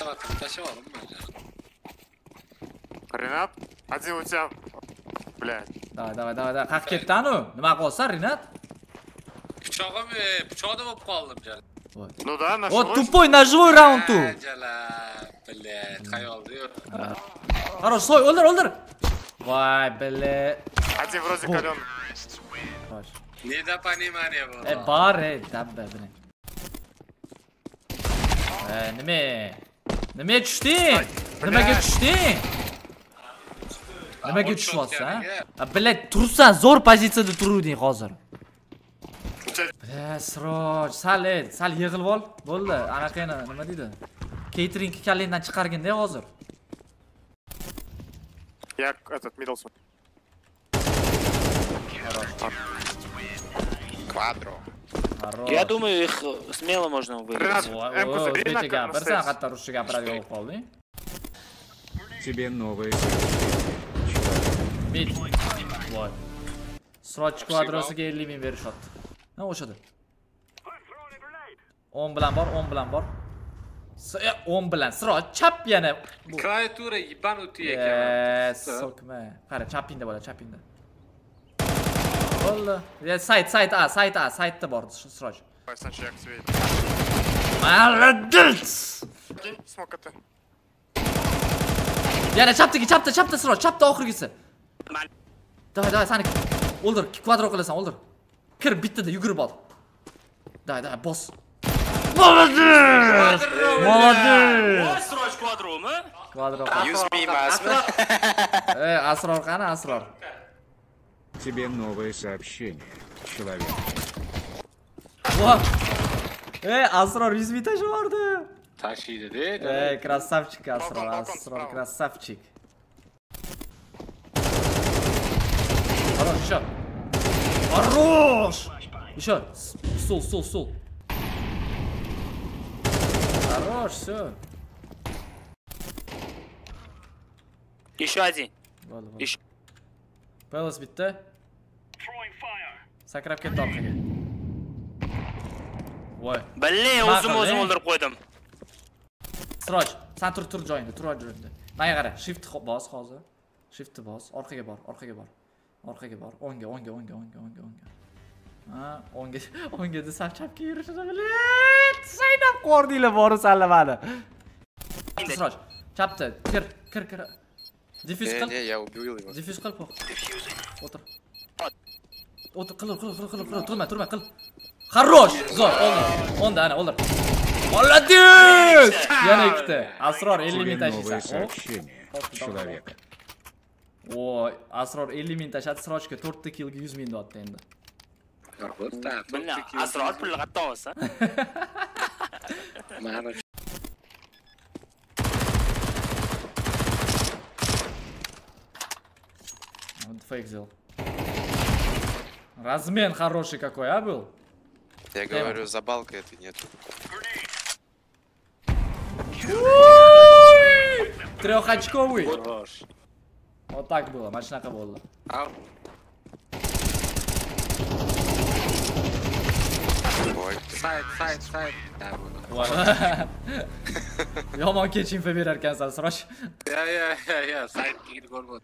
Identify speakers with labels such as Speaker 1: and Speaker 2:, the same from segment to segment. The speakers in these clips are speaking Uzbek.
Speaker 1: Гранатами тащил, бля.
Speaker 2: Ренат, один у тебя. Блядь.
Speaker 3: Давай. Qaq ketdanu. Nima qilyapsan, Rinat?
Speaker 1: Pichog'ida bo'lib qoldim, jala.
Speaker 2: Ну да, наш.
Speaker 3: Вот тупой ножевой раунд tu.
Speaker 1: Jala, блядь, qayolda yur.
Speaker 3: Хорош, soy, o'ldir. Voy, блядь.
Speaker 2: Один вроде кален.
Speaker 1: Недопонимание было.
Speaker 3: Bor, dabba buni. Nima tushding? Nimaga tushding? Nimaga tushyapsan? Блядь, tursan, zo'r pozitsiyada turuvding hozir. Sroj, sal yig'ilib ol. Bo'ldi, anaqani nima deydi? Catering kalenddan chiqarganda hozir.
Speaker 2: Я этот Миддлсон. Квадро.
Speaker 4: Я думаю, их смело можно выиграть.
Speaker 3: O'zbekcha gapirsan, hatto ruscha gapiradigan bo'lib qolding.
Speaker 5: Тебе новые.
Speaker 3: Mid. Voy. Sroj kvadrosiga 50 ming berishyapti. Ne o'shadi? 10 bilan bor. 10 bilan. Sroj chap yana.
Speaker 1: Klaviatura yibanut ekan.
Speaker 3: Sokma. Qara, chapinda bo'ladi, chapinda. Bo'ldi. Saytda bor Sroj. Молодец!
Speaker 2: Смог это.
Speaker 3: Yana chapda Sroj, chapda oxirgisi. Давай, sani o'ldir, kvadro qilasan, o'ldir. Kir bittada yugurib ol. Давай, boss. Молодец!
Speaker 4: Sroj kvadromi?
Speaker 3: Kvadro.
Speaker 6: 100 ming emasmi?
Speaker 3: Asror qani, Asror?
Speaker 5: Тебе новое сообщение, человек.
Speaker 3: Voh. Asror 100 ming tashlavordi.
Speaker 1: Tashiydi-de.
Speaker 3: Krasavchik Asror, krasavchik. Хорош! Еще. Стул. Хорош, все.
Speaker 4: Еще один. Еще.
Speaker 3: Пелос bitti. Sakrab ketdi orqaga. Voy.
Speaker 4: Блин, o'zim o'ldirib qo'ydim.
Speaker 3: Sroj, sen tur joyingda, Menga qara, shift bos hozir. Shift bos, orqaga bor. O'ngga. Ha, o'ngga desam chapga yurishini bilib, saynab qo'rdinglar bori sallamadi. Sroj, chapda, kir. Defyuz qil.
Speaker 6: Не, я убил его.
Speaker 3: Defyuz qil, po'q. O'tir, qil. Turma, qil. Хорош! Zo'r, o'ldir. Ana, o'ldir. Молодец! Yana ikkita. Asror 50 ming
Speaker 5: Новое
Speaker 3: tashlaysan.
Speaker 5: сообщение, человек.
Speaker 3: Voy, Asror 50 ming tashladi, Srojga 4 ta killga 100 ming deyapti endi.
Speaker 4: Billah, Asror pulni qatta olsa.
Speaker 1: Mana
Speaker 3: Фейк сделал. Размен хороший какой, а был?
Speaker 6: Я говорю, за балкой это нет.
Speaker 3: Трехочковый. Вот так было, мачнака было.
Speaker 6: Ой,
Speaker 1: sayt.
Speaker 3: Yomon kech info berar ekansan, Sroj.
Speaker 1: Ya, sayt gir ko'rib.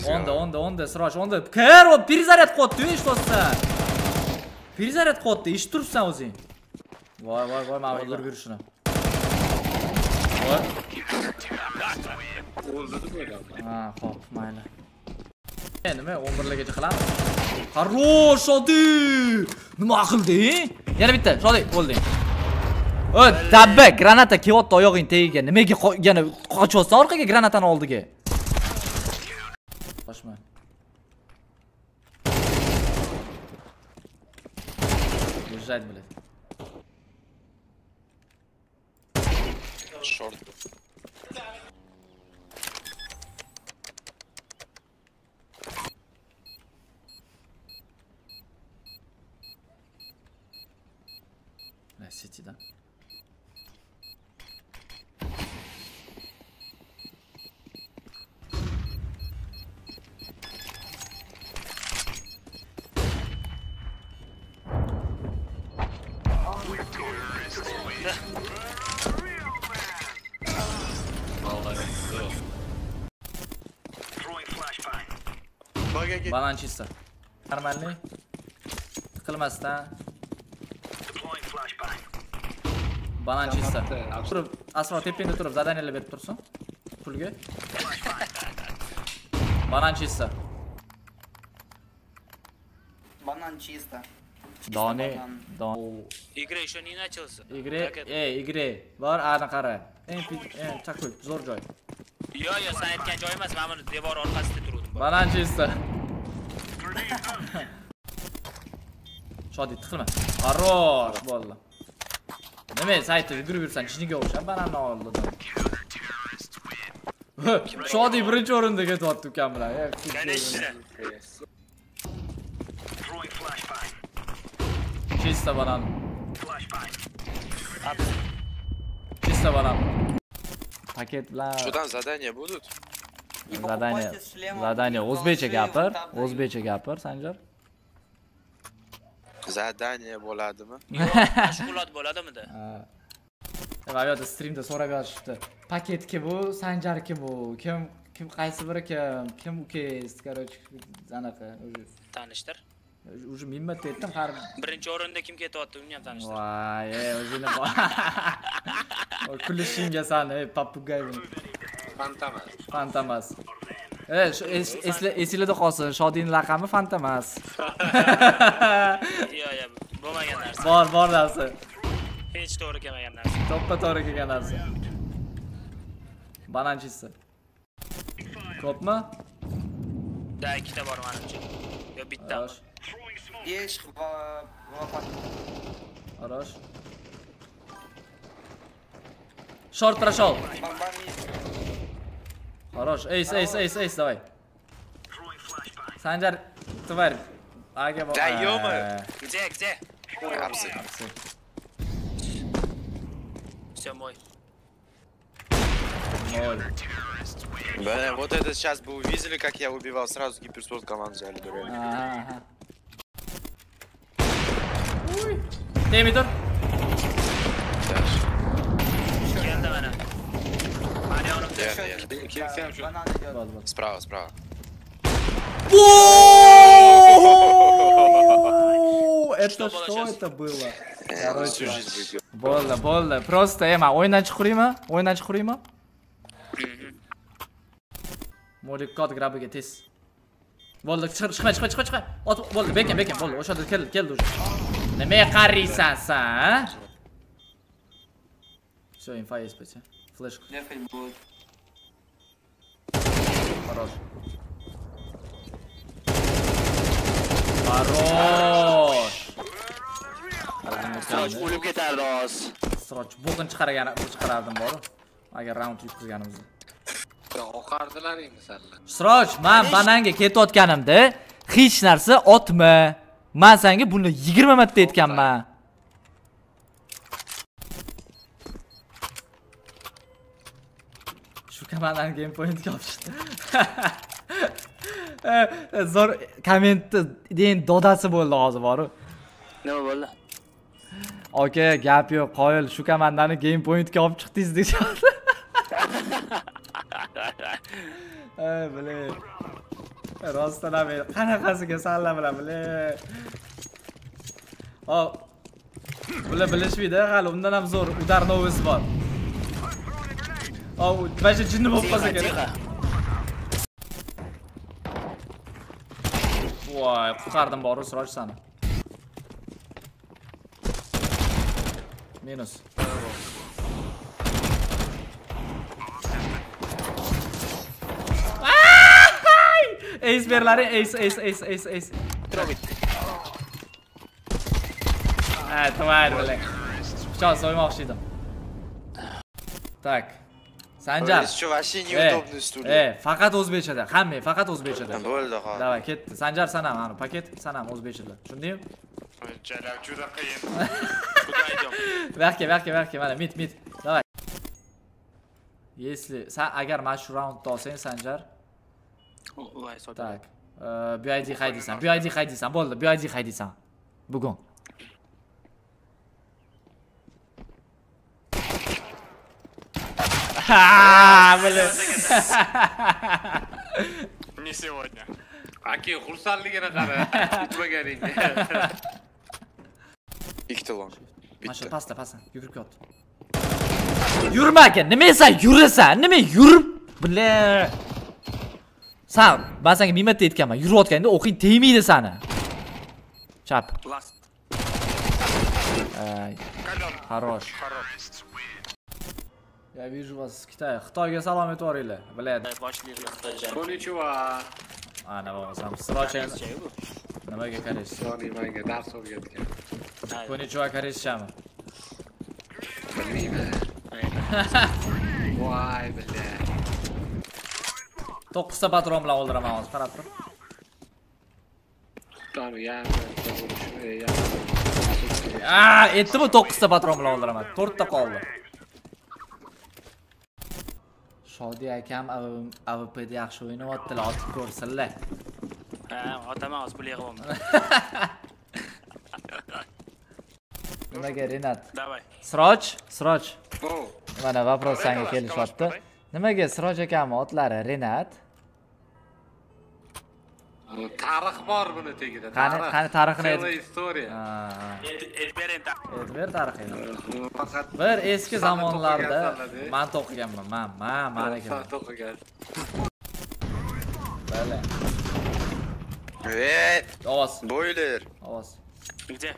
Speaker 3: Onda, Sroj, onda. Kir, o перезаряд qilyapti, eshitayapsan. Перезаряд qilyapti, eshitib turibsan o'zing. Voy, men o'ldirib yurishini. Voy. Ha, xo'p, mayli. Nima 11largacha qilamiz? Хорош, Shodi! Nima qilding? Yana bitta, Shodi, o'lding. Dabba, granata kelyapti oyog'ing tagiga. Nimaga yana qochyapsan orqaga granatani oldiga? Qochma. Bежать, блядь.
Speaker 6: шорт.
Speaker 3: Сети, да?
Speaker 6: Kel.
Speaker 3: Banan чисто. Нормальный. Qilmasdan. Banan чисто. Turib, Asro tepingda turib, zadaniyalar berib tursin. Pulga. Banan чисто.
Speaker 7: Банан чисто.
Speaker 3: Doni,
Speaker 4: Игра еще не начался.
Speaker 3: igre. Bor, ana qara. Chaqul, zo'r joy.
Speaker 4: Yo, sen aytgan joy emas, men buni devor orqasida turdim.
Speaker 3: Banan чисто. Shodi tiqilma. Хорош bo'ldi. Nima, saytda yugurib yursan, chiniga o'xshab bananni oldi. Shodi birinchi o'rinda ketyapti ukam bilan.
Speaker 4: Конечно.
Speaker 3: Чисто banan. Чисто banan. Paket bilan
Speaker 6: Şuradan zadания будут?
Speaker 7: И покупайте с шлемом.
Speaker 3: zadaniya o'zbekcha gapir, o'zbekcha gapir, Sanjar.
Speaker 6: Zadания bo'ladimi?
Speaker 4: Mashg'ulot bo'ladimi-da?
Speaker 3: Va yo'da streamda so'rab yozishibdi. Paketki bu, Sanjarki bu. Kim qaysi biri kim ukangiz, короче, anaqa.
Speaker 4: Tanishtir.
Speaker 3: Уже ming marta aytdim, har
Speaker 4: Birinchi o'rinda kim ketyapti, uni ham tanishtir.
Speaker 3: voy, o'zini bor. Kulishingga san, papugay buni. Fantamas. Esingizda qolsin, Shodining laqami Fantamas.
Speaker 4: Yo, bo'lmagan narsa.
Speaker 3: Bor narsa.
Speaker 4: Hech to'g'ri kelmagan narsa.
Speaker 3: To'g'ri kelgan narsa. Banan чисто. Ko'pmi?
Speaker 4: Da, ikkita bor menimcha. Yo, bittami?
Speaker 7: Есть в
Speaker 3: Хорош. Шорт прошел. Хорош. Эйс, давай. Санджар, тварь. Ага,
Speaker 6: Да ё-моё.
Speaker 4: Где?
Speaker 6: Апсы.
Speaker 4: Все, мой.
Speaker 3: Ноль.
Speaker 6: Блин, вот это сейчас бы увидели, как я убивал, сразу гиперспорт команду взяли бы реально.
Speaker 3: Ага. Temidor.
Speaker 4: Keldi mana. Mani yonimda.
Speaker 7: банан идет.
Speaker 6: Справа.
Speaker 3: Это что это было?
Speaker 6: Всю жизнь выиграл.
Speaker 3: Bo'ldi. Просто o'yindan chiquraymi? Modikot grabiga tez. Bo'ldi, chiqma. Bo'ldi, bekin, bo'ldi. O'sha yerda keldi уже. Nima qaraysan sen? Всё, инфа есть, пойти. Флешка.
Speaker 7: Дефать будет.
Speaker 3: Хорош.
Speaker 4: Sroch o'lib ketardi hozir.
Speaker 3: Sroch bo'g'in chiqarardim bor. Agar raund yutqizganimizda.
Speaker 1: Oqardilaringmi senlar?
Speaker 3: Sroch, men bananga ketayotganimda hech narsa otma. Men senga buni 20 marta aytganman. Shu kamandan game point olishdi. Zo'r kommentda deyin dodasi bo'ldi hozir bor.
Speaker 4: Nima bo'ldi?
Speaker 3: Aka, gap yo'q, qoyil, shu komandani game pointga olib chiqdingiz deyapti. Bile. Rostdan ham qanaqasiga salla bilan bile. Hop. Bile bilishmaydi, hali undan ham zo'r udar novisi bor. Hop, başa jinni bo'lib qolsa kerak. Voy, qutqardim bor, Sroch sani. Minus. Ace berlari, ace. Тварь, блин. Сейчас, со'ymoqchi edim. Так. Sanjar.
Speaker 6: Что, вообще неудобный стулья.
Speaker 3: Faqat o'zbekchada. Hamma faqat o'zbekchada.
Speaker 6: Bo'ldi, ha.
Speaker 3: Давай, ketdi. Sanjar sanam, mana paket sanam o'zbekchada. Tushundingmi?
Speaker 2: Juda qiyin.
Speaker 4: Куда идем?
Speaker 3: Verki, mana mit. Давай. Если agar mana shu raundda olsang, Sanjar.
Speaker 4: Voy, so'ta.
Speaker 3: Так. BID haydaysan. Bo'ldi, BID haydaysan. Bugun.
Speaker 2: Не сегодня.
Speaker 1: Aka xursandligini qara. Yutmaganingga.
Speaker 6: Ikkita long.
Speaker 3: Masha pasta. Yugurib ket. Yurma aka, nima sen yurasan? Nima yurib? Bile. Sen, ben senga bir marta aytganman, yurayotganda o'qing tegmaydi seni. Chap.
Speaker 2: Last.
Speaker 3: Ay. Хорош. Я вижу вас из Китая. Xitoyga salom aytvoringlar. Biladi.
Speaker 2: Boshlaylik Xitoycha.
Speaker 1: Konnichiwa.
Speaker 3: Ana bo'lsam, srocha. Nimaga koreys?
Speaker 1: Soni menga dars o'rgatgan.
Speaker 3: Konnichiwa koreyschami?
Speaker 1: Bilmayman. Voy billah.
Speaker 3: 9 ta patron bilan o'ldiraman hozir, qarab tur.
Speaker 1: Tani ya.
Speaker 3: Aytdim 9 ta patron bilan o'ldiraman. 4 ta qoldi. Shodi akam AWP'da yaxshi o'ynayaptilar, otib ko'rsinlar.
Speaker 2: Ha, otaman hozir pul yig'aman.
Speaker 3: Nimaga Renat?
Speaker 2: Davay.
Speaker 3: Sroj. Mana вопрос senga kelishyapti. Nimaga Sroj akamning otlari Renat?
Speaker 1: Tarix bor buni tegida.
Speaker 3: Qani tarixini ayt.
Speaker 1: Historiya.
Speaker 3: Ber tarixini.
Speaker 1: Faqat
Speaker 3: Bir eski zamonlarda men to'qiganman. Men ekan.
Speaker 1: to'qigan.
Speaker 3: Bale.
Speaker 6: Evet.
Speaker 3: Ovoz.
Speaker 6: Boiler.
Speaker 3: Ovoz.
Speaker 2: Где?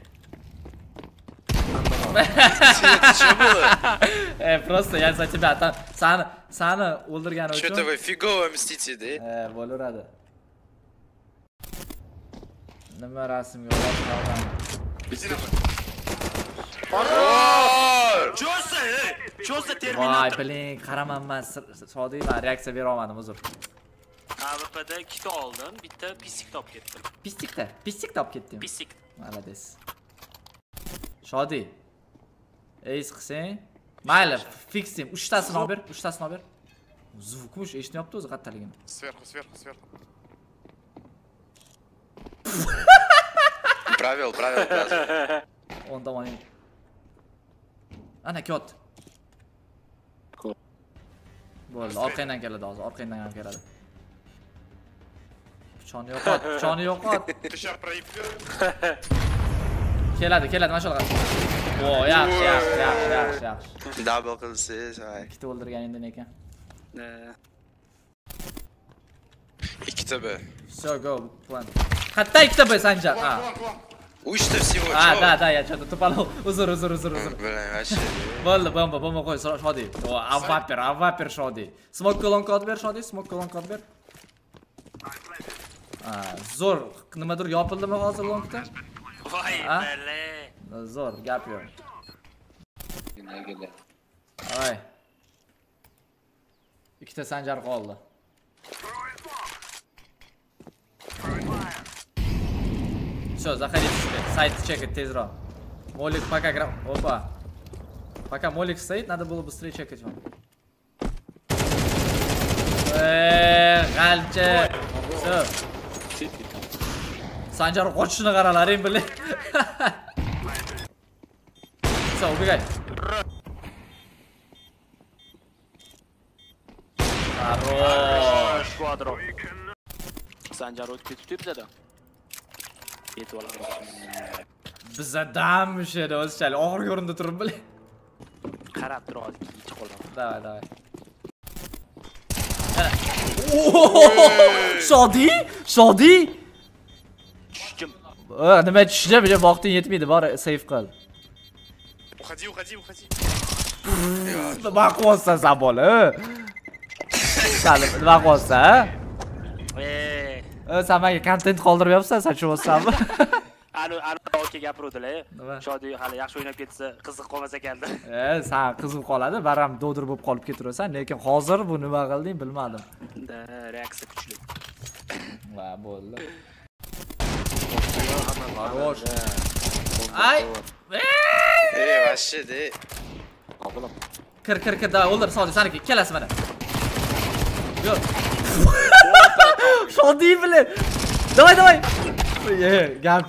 Speaker 6: Что было?
Speaker 3: Просто я за тебя там Sani o'ldirganim uchun.
Speaker 6: Что-то вы фигово мстите, да?
Speaker 3: Bo'laveradi. Nima rasmga olib
Speaker 2: Cho'sa
Speaker 3: Voy,
Speaker 2: terminator.
Speaker 3: biling, qaramanman, sodiyman, reaksiya bera olmadim, uzr.
Speaker 2: AWP'da 2 ta oldim, bitta pisik top ketdim.
Speaker 3: Pisik top ketdim.
Speaker 2: Pisik.
Speaker 3: Malades. Shodi. Ace qilsang, mayli, fixim, 3 tasini olib ber, 3 tasini olib ber. Zvukmush eshityapti o'zi qattaligini.
Speaker 6: Сверху. Правил.
Speaker 3: On tomoning. Ana kot. Bo'ldi, orqangdan keladi hozir, orqangdan ham keladi. Pichoni yo'qot.
Speaker 6: Ты сейчас проебешь?
Speaker 3: Keladi, mana shu yoqqa. O, yaxshi.
Speaker 6: Double qilsiz, ay.
Speaker 3: Ikkita o'ldirganingdan ekan.
Speaker 6: Ikkita B.
Speaker 3: Все, go, plan. Qayerda ikkita B Sanjar? Ha.
Speaker 6: Uchta всего.
Speaker 3: Da, я что-то тупанул. Uzr.
Speaker 6: Блин, вообще.
Speaker 3: Bo'ldi, bomba qo'y, Shodi. O, avvaper Shodi. Smoke kolon kod ber, Shodi, smoke kolon kod ber. Zo'r, nimadir yopildimi hozir lonkda?
Speaker 2: Voy, bale.
Speaker 3: Zo'r, gap yo'q. Ay. Ikkita Sanjar qoldi. Все, заходите себе. Сайт чекать тезро. Молик пока Опа. Пока молик стоит, надо было быстрее чекать вам. G'alcha. Все. Sanjar qochishini qaralaring, bilay. Все, убегай.
Speaker 2: Хорош, quadro. Sanjar o'tib ketibdi-da. Yetib oladi.
Speaker 3: Bizadam o'shada o'zchalik og'ir o'rinda turib bilay.
Speaker 2: Qarab tur hozir ichi qolaman.
Speaker 3: Давай. Shodi?
Speaker 2: Tushdim.
Speaker 3: Nima tushdim? Vaqting yetmaydi, bor save qil.
Speaker 6: Уходи.
Speaker 3: Nima qilyapsan sen bola? Salim, nima qilyapsan? Sen menga kontent qoldirib yopsan, sen tushunayapsanmi?
Speaker 2: Ani oke gapiruvdilar. Shodi hali yaxshi o'ynab ketsa, qiziq qolmas ekanda.
Speaker 3: Sen qiziq qoladi, baram do'dir bo'lib qolib ketirasan, lekin hozir bu nima qilding bilmadim.
Speaker 2: Reaksiya kuchli.
Speaker 3: Va bo'ldi. Хорош. Ay!
Speaker 6: Вообще, да.
Speaker 3: Kir, da, o'ldir, Sodi, seniki, kelasi mana. Yo'q. Shodi bilan. Давай. Gap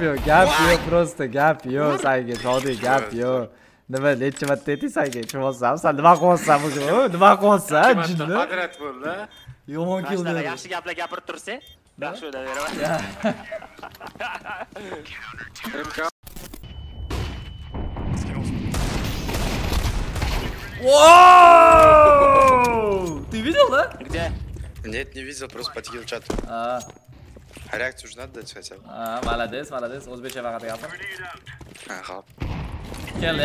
Speaker 3: yo'q, просто gap yo'q, senga Shodi, gap yo'q. Nima necha marta ayting senga, tushunsan? Sen nima qilyapsan bugun? Nima qilyapsan? Jinni.
Speaker 1: Qadrat bo'ldi.
Speaker 3: Yomon keldi.
Speaker 2: Yaxshi gaplar gapirib tursa, Yaxshi o'ynayveraman.
Speaker 3: Воу! Ты видел, да?
Speaker 2: Где?
Speaker 6: Нет, не видел, просто подкинул чат.
Speaker 3: А,
Speaker 6: А реакцию же надо дать хотя бы.
Speaker 3: молодец, молодец. O'zbekcha faqat gapir.
Speaker 6: Ага.
Speaker 3: Keldi,